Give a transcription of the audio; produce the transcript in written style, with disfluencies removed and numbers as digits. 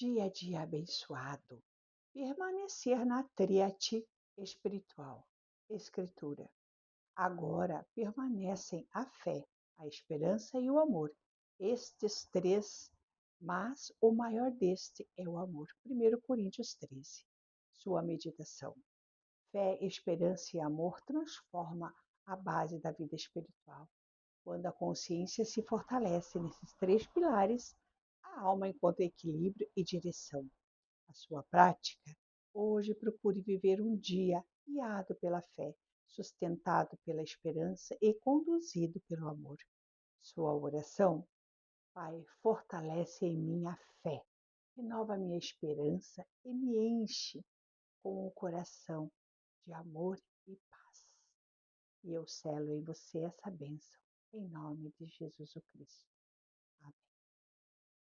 dia a dia abençoado, permanecer na tríade espiritual, Escritura. Agora permanecem a fé, a esperança e o amor. Estes três, mas o maior deste é o amor. 1 Coríntios 13. Sua meditação. Fé, esperança e amor transforma a base da vida espiritual. Quando a consciência se fortalece nesses três pilares, a alma encontra equilíbrio e direção. A sua prática, hoje procure viver um dia guiado pela fé, sustentado pela esperança e conduzido pelo amor. Sua oração, Pai, fortalece em mim a fé, renova minha esperança e me enche com o coração de amor e paz. E eu selo em você essa bênção, em nome de Jesus o Cristo.